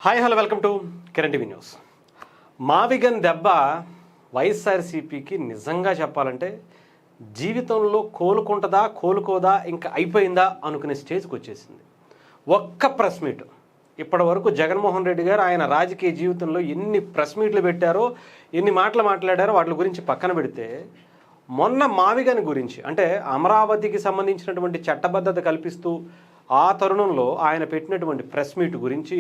Hi hello welcome to Kiran TV news. మావిగన్ దెబ్బ వైఎస్ఆర్సీపీకి నిజంగా చెప్పాలంటే జీవితంలో కోలుకోదా ఇంకా అయిపోయిందా అనుకునే స్టేజ్కి వచ్చేసింది. ఒక్క ప్రెస్ మీట్ ఇప్పటి వరకు జగన్మోహన్ రెడ్డి గారు ఆయన రాజకీయ జీవితంలో ఎన్ని ప్రెస్ మీట్లు పెట్టారో, ఎన్ని మాటలు మాట్లాడారో వాటి గురించి పక్కన పెడితే, మొన్న మావిగన్ గురించి అంటే అమరావతికి సంబంధించినటువంటి చట్టబద్ధత కల్పిస్తూ ఆ తరుణంలో ఆయన పెట్టినటువంటి ప్రెస్ మీట్ గురించి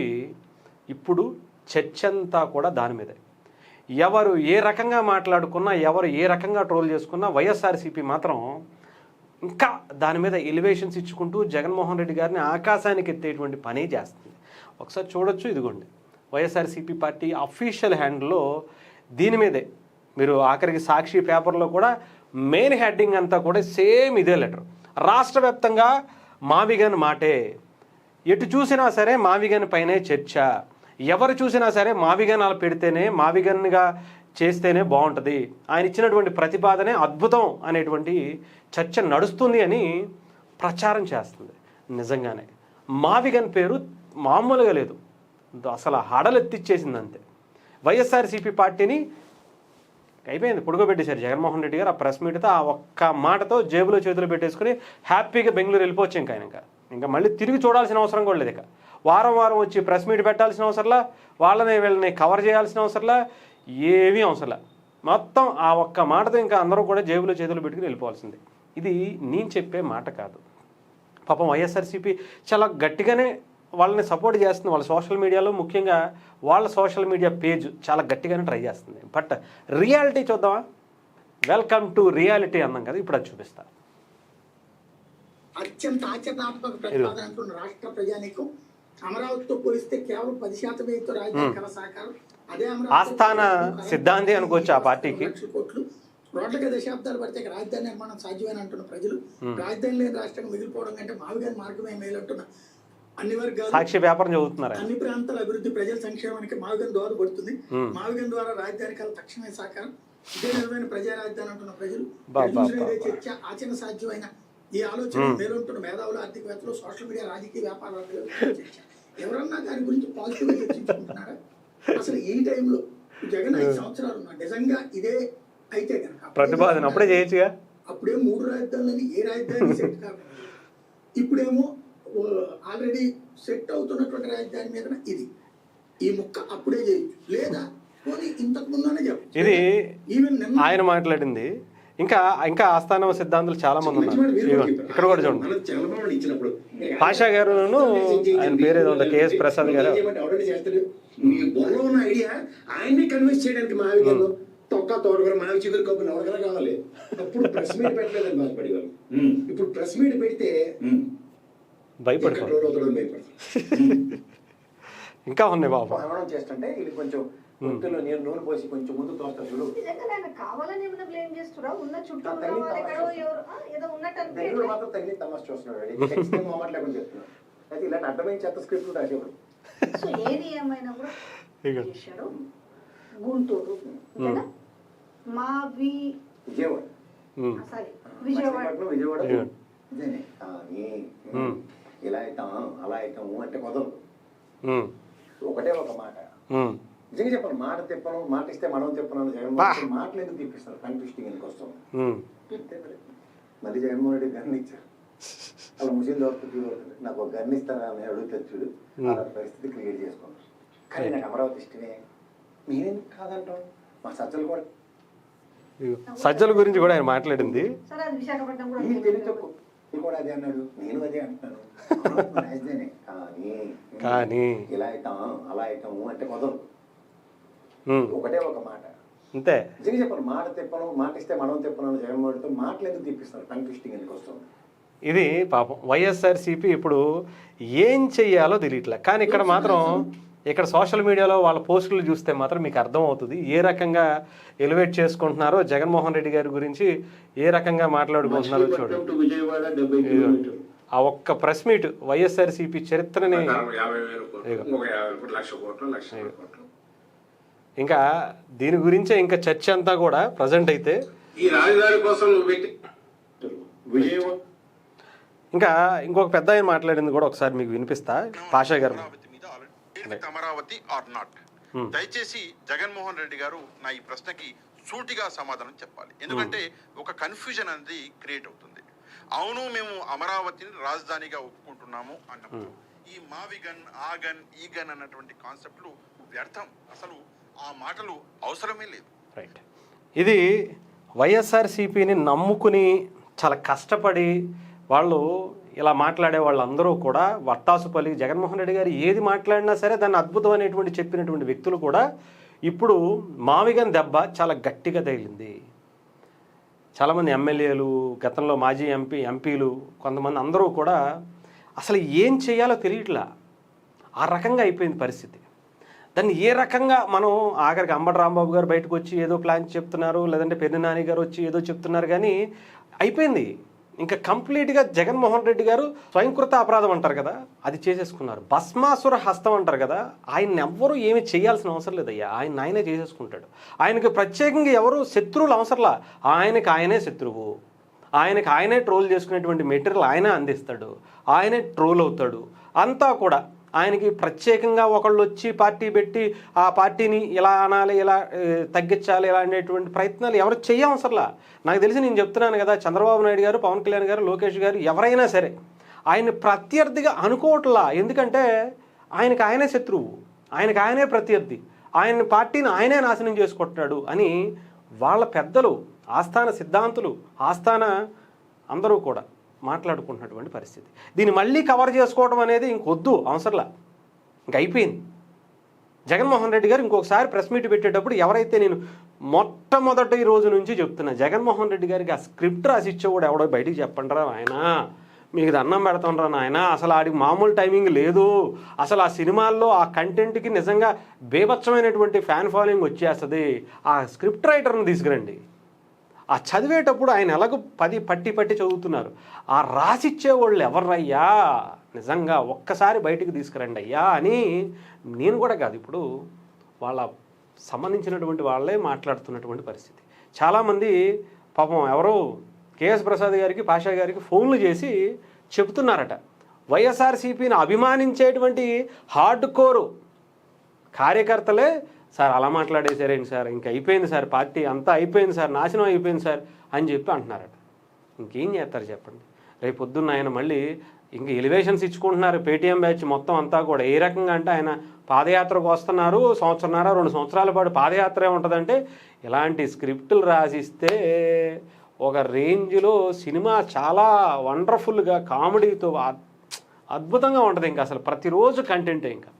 ఇప్పుడు చర్చ అంతా కూడా దాని మీదే. ఎవరు ఏ రకంగా మాట్లాడుకున్నా, ఎవరు ఏ రకంగా ట్రోల్ చేసుకున్నా వైఎస్ఆర్సీపీ మాత్రం ఇంకా దాని మీద ఎలివేషన్స్ ఇచ్చుకుంటూ జగన్మోహన్ రెడ్డి గారిని ఆకాశానికి ఎత్తేటువంటి పని చేస్తుంది. ఒకసారి చూడొచ్చు, ఇదిగోండి వైఎస్ఆర్సీపీ పార్టీ అఫీషియల్ హ్యాండిల్లో దీని మీదే. మీరు ఆఖరికి సాక్షి పేపర్లో కూడా మెయిన్ హెడ్డింగ్ అంతా కూడా సేమ్ ఇదే లెటర్. రాష్ట్ర వ్యాప్తంగా మావిగన్ మాటే, ఎటు చూసినా సరే మావిగన్ పైనే చర్చ, ఎవరు చూసినా సరే మావిగన్ అలా పెడితేనే, మావిగన్గా చేస్తేనే బాగుంటుంది, ఆయన ఇచ్చినటువంటి ప్రతిపాదనే అద్భుతం అనేటువంటి చర్చ నడుస్తుంది అని ప్రచారం చేస్తుంది. నిజంగానే మావిగన్ పేరు మామూలుగా లేదు, అసలు హడలెత్తిచ్చేసింది అంతే. వైఎస్ఆర్సీపీ పార్టీని అయిపోయింది, పొడుగోబెట్టేశారు జగన్మోహన్ రెడ్డి గారు. ఆ ప్రెస్ మీట్తో ఆ ఒక్క మాటతో జేబులో చేతులు పెట్టేసుకుని హ్యాపీగా బెంగళూరు వెళ్ళిపోవచ్చు. ఇంకా మళ్ళీ తిరిగి చూడాల్సిన అవసరం కూడా లేదు. వారం వచ్చి ప్రెస్ మీట్ పెట్టాల్సిన అవసరంలా, వీళ్ళని కవర్ చేయాల్సిన అవసరంలా, ఏమీ అవసరంలా. మొత్తం ఆ ఒక్క మాటతో ఇంకా అందరూ కూడా జేబులో చేతులు పెట్టుకుని వెళ్ళిపోవాల్సింది. ఇది నేను చెప్పే మాట కాదు. పాపం వైఎస్ఆర్సీపీ చాలా గట్టిగానే వాళ్ళని సపోర్ట్ చేస్తుంది. వాళ్ళ సోషల్ మీడియాలో, ముఖ్యంగా వాళ్ళ సోషల్ మీడియా పేజ్ చాలా గట్టిగానే ట్రై చేస్తుంది. బట్ రియాలిటీ చూద్దామా? వెల్కమ్ టు రియాలిటీ అన్నాం కదా, ఇప్పుడు అది చూపిస్తా. అత్యంత ఆచరణాత్మక ప్రతిపాదన అంటున్న రాష్ట్ర ప్రజానీకం అమరావతితో పోలిస్తే కేవలం 10% రాజధాని కల సహకారం, అదే ఆస్థాన సిద్ధాంతి అనుకోవచ్చు ఆ పార్టీకి. కోట్లు రోడ్లకి దశాబ్దాలు పడితే రాజధాని నిర్మాణం సాధ్యమని అంటున్న ప్రజలు, రాజధాని లేని రాష్ట్రంగా మిగిలిపోవడం కంటే మావిగన్ మార్గమే మేలంటున్న అన్ని వర్గాలు, సాక్షి వ్యాపారం చదువుతున్నారు. అన్ని ప్రాంతాల అభివృద్ధి, ప్రజల సంక్షేమానికి మావిగన్ దోహదపడుతుంది. మావిగన్ ద్వారా రాజధాని కల తక్షణమే సహకారం, ఇదే నిజమైన ప్రజా రాజధాని అంటున్న ప్రజలు. ఇదే చర్చ ఆచరణ సాధ్యమైన ఈ ఆలోచన మేలుంటున్న మేధావులు, ఆర్థికవేత్తలు, సోషల్ మీడియా, రాజకీయ వ్యాపారాలు ఎవరన్నా దాని గురించి పాజిటివ్ గా చర్చించుకుంటున్నారా? అసలు ఈ టైంలో జగన్ 5 సంవత్సరాలు ఉన్నా నిజంగా ఇదే అయితే కనుక ప్రతిపాదన అప్పుడే చేయొచ్చుగా. అప్పుడేమో 3 రాజధానులని ఏ రాజధాని సెట్ కాదు, ఇప్పుడేమో ఆల్రెడీ సెట్ అవుతున్నటువంటి రాజధాని మీద ఇది ఈ ముక్క అప్పుడే చేయొచ్చు, లేదా ఇంతకు ముందునే చెప్పచ్చు. ఇది ఆయన మాట్లాడింది. ఇంకా ఆస్థాన సిద్ధాంతులు చాలా మంది ఉన్నారు. ఇక్కడ కూడా చూడండి, పాషా గారు, ఆయన పేరు ఏదో ఉంది, కేఎస్ ప్రసాద్ గారు. ఆయన్ని కన్విన్స్ చేయడానికి మావిగన్ తొక్క తోటగారు మావి చిగురు కప్పులు ఎవరికైనా కావాలి. అప్పుడు ప్రెస్ మీట్ పెట్టలేదని బాధపడేవారు. ఇప్పుడు ప్రెస్ మీట్ పెడితే భయపడతారు. ఇంకా ఉన్నాయి బాబు. ప్రమాణం చేస్తుంటే ఇది కొంచెం గుంతులో నేను నూనె పోసి కొంచెం ముందు తోస్తా చూడు. మాత్రం తగిలి తమాష చూస్తున్నాడు. మొహమాట లేకుండా చెప్తున్నాడు. అయితే ఇలాంటి అడ్డమైన చెత్త స్క్రిప్ట్ రాసేవాడు. గుంటూరు, విజయవాడ ఇలా అవుతాం అలా అవుతాము అంటే కుదరదు. ఒకటే ఒక మాట నిజంగా చెప్పాలి, మాట తిప్పను, మాట ఇస్తే మనం తిప్పను. జగన్మోహన్ మాటలు ఎందుకు తిప్పిస్తారు? కంట్విస్టింగ్ ఎందుకు వస్తాం? మళ్ళీ జగన్మోహన్ రెడ్డి గన్ ఇచ్చారు. అలా ముస్లిం దొరుకుతుంది, నాకు ఒక గన్ ఇస్తారా అని అడుగుతారు చూడు, అలా పరిస్థితి క్రియేట్ చేసుకున్నారు. కానీ నాకు అమరావతి ఇష్టమే, నేనెందుకు కాదంటాం? మా సజ్జలు కూడా, సజ్జల గురించి కూడా ఆయన మాట్లాడింది. కూడా అదే అన్నాడు, నేను అదే అంటున్నాను. రాజధాని కానీ ఇలా అవుతాం అలా అవుతాము అంటే కుదరదు. ఒకటే ఒక మాట అంతే. నిజంగా చెప్పాలి, మాట తిప్పను, మాట ఇస్తే మనం తిప్పను. జగన్మోహన్తో మాటలు ఎందుకు తిప్పిస్తారు? కంట్విస్టింగ్ ఎందుకు వస్తుంది? ఇది పాపం వైఎస్ఆర్సీపీ ఇప్పుడు ఏం చెయ్యాలో తెలియట్లే. కానీ ఇక్కడ మాత్రం ఇక్కడ సోషల్ మీడియాలో వాళ్ళ పోస్టులు చూస్తే మాత్రం మీకు అర్థమవుతుంది ఏ రకంగా ఎలివేట్ చేసుకుంటున్నారో, జగన్మోహన్ రెడ్డి గారి గురించి ఏ రకంగా మాట్లాడుకుంటున్నారో చూడండి. ఆ ఒక్క ప్రెస్ మీట్ వైఎస్ఆర్సీపీ చరిత్రని, ఇంకా దీని గురించే ఇంకా చర్చ అంతా కూడా ప్రజెంట్ అయితే. ఇంకా ఇంకొక పెద్ద ఆయన మాట్లాడింది కూడా ఒకసారి మీకు వినిపిస్తా. పాషా గారు విత్ అమరావతి ఆర్ నాట్? దయచేసి జగన్మోహన్ రెడ్డి గారు నా ఈ ప్రశ్నకి సూటిగా సమాధానం చెప్పాలి. ఎందుకంటే ఒక కన్ఫ్యూజన్ అనేది క్రియేట్ అవుతుంది. అవును, మేము అమరావతిని రాజధానిగా ఒప్పుకుంటున్నాము అన్నప్పుడు ఈ మావిగన్, ఆగన్, ఈగన్ అన్నటువంటి కాన్సెప్ట్లు వ్యర్థం. అసలు ఆ మాటలు అవసరమే లేదు. రైట్. ఇది వైఎస్ఆర్సీపీని నమ్ముకుని చాలా కష్టపడి వాళ్ళు ఇలా మాట్లాడే వాళ్ళందరూ కూడా వట్టాసుపల్లి జగన్మోహన్ రెడ్డి గారు ఏది మాట్లాడినా సరే దాన్ని అద్భుతం అనేటువంటి చెప్పినటువంటి వ్యక్తులు కూడా ఇప్పుడు మావిగన్ దెబ్బ చాలా గట్టిగా తగిలింది. చాలామంది ఎమ్మెల్యేలు, గతంలో మాజీ ఎంపీలు కొంతమంది అందరూ కూడా అసలు ఏం చేయాలో తెలియట్లా. ఆ రకంగా అయిపోయింది పరిస్థితి. దాన్ని ఏ రకంగా మనం ఆఖరికి అంబటి రాంబాబు గారు బయటకు వచ్చి ఏదో ప్లాన్ చెప్తున్నారు, లేదంటే పెద్ద నాని గారు వచ్చి ఏదో చెప్తున్నారు, కానీ అయిపోయింది. ఇంకా కంప్లీట్గా జగన్మోహన్ రెడ్డి గారు స్వయంకృత అపరాధం అంటారు కదా, అది చేసేసుకున్నారు. భస్మాసుర హస్తం అంటారు కదా, ఆయన ఎవ్వరూ ఏమి చేయాల్సిన అవసరం లేదయ్యా, ఆయనే చేసేసుకుంటాడు. ఆయనకి ప్రత్యేకంగా ఎవరు శత్రువులు అవసరంలా, ఆయనకి ఆయనే శత్రువు. ఆయనకి ఆయనే ట్రోల్ చేసుకునేటువంటి మెటీరియల్ ఆయనే అందిస్తాడు, ఆయనే ట్రోల్ అవుతాడు. అంతా కూడా ఆయనకి ప్రత్యేకంగా ఒకళ్ళు వచ్చి పార్టీ పెట్టి ఆ పార్టీని ఇలా అనాలి, ఇలా తగ్గించాలి, ఇలా అనేటువంటి ప్రయత్నాలు ఎవరు చేయవసరంలా. నాకు తెలిసి నేను చెప్తున్నాను కదా, చంద్రబాబు నాయుడు గారు, పవన్ కళ్యాణ్ గారు, లోకేష్ గారు ఎవరైనా సరే ఆయన ప్రత్యర్థిగా అనుకోవట్లా. ఎందుకంటే ఆయనకి ఆయనే శత్రువు, ఆయనకి ఆయనే ప్రత్యర్థి, ఆయన పార్టీని ఆయనే నాశనం చేసుకుంటున్నాడు అని వాళ్ళ పెద్దలు, ఆస్థాన సిద్ధాంతులు, ఆస్థాన అందరూ కూడా మాట్లాడుకుంటున్నటువంటి పరిస్థితి. దీన్ని మళ్ళీ కవర్ చేసుకోవడం అనేది ఇంకొద్దు, అవసరంలా, ఇంక అయిపోయింది. జగన్మోహన్ రెడ్డి గారు ఇంకొకసారి ప్రెస్ మీట్ పెట్టేటప్పుడు ఎవరైతే నేను మొట్టమొదటి రోజు నుంచి చెప్తున్నా, జగన్మోహన్ రెడ్డి గారికి ఆ స్క్రిప్ట్ రాసి ఇచ్చేవాడు ఎవడో బయటికి చెప్పండిరా ఆయన, మీకు దండం పెడతాండ్రా నాయన, అసలు ఆడికి మామూలు టైమింగ్ లేదు, అసలు ఆ సినిమాల్లో ఆ కంటెంట్కి నిజంగా బేభత్సమైనటువంటి ఫ్యాన్ ఫాలోయింగ్ వచ్చేస్తుంది, ఆ స్క్రిప్ట్ రైటర్ని తీసుకురండి. ఆ చదివేటప్పుడు ఆయన ఎలాగో పట్టి చదువుతున్నారు, ఆ రాసిచ్చేవాళ్ళు ఎవర్రయ్యా, నిజంగా ఒక్కసారి బయటికి తీసుకురండి అయ్యా అని నేను కూడా కాదు, ఇప్పుడు వాళ్ళ సంబంధించినటువంటి వాళ్ళే మాట్లాడుతున్నటువంటి పరిస్థితి. చాలామంది పాపం ఎవరో కేఎస్ ప్రసాద్ గారికి, పాషా గారికి ఫోన్లు చేసి చెబుతున్నారట, వైఎస్ఆర్సీపీని అభిమానించేటువంటి హార్డ్ కోరు కార్యకర్తలే సార్ అలా మాట్లాడేసారేంటి సార్, ఇంక అయిపోయింది సార్, పార్టీ అంతా అయిపోయింది సార్, నాశనం అయిపోయింది సార్ అని చెప్పి అంటున్నారట. ఇంకేం చేస్తారు చెప్పండి. రేపు పొద్దున్న ఆయన మళ్ళీ ఇంక ఎలివేషన్స్ ఇచ్చుకుంటున్నారు, పేటీఎం బ్యాచ్ మొత్తం అంతా కూడా. ఏ రకంగా అంటే ఆయన పాదయాత్రకు వస్తున్నారు, 1 సంవత్సరాల 2 సంవత్సరాల పాటు పాదయాత్ర ఉంటుందంటే ఇలాంటి స్క్రిప్టులు రాసిస్తే ఒక రేంజ్లో సినిమా చాలా వండర్ఫుల్గా కామెడీతో అద్భుతంగా ఉంటుంది. ఇంకా అసలు ప్రతిరోజు కంటెంటే ఇంకా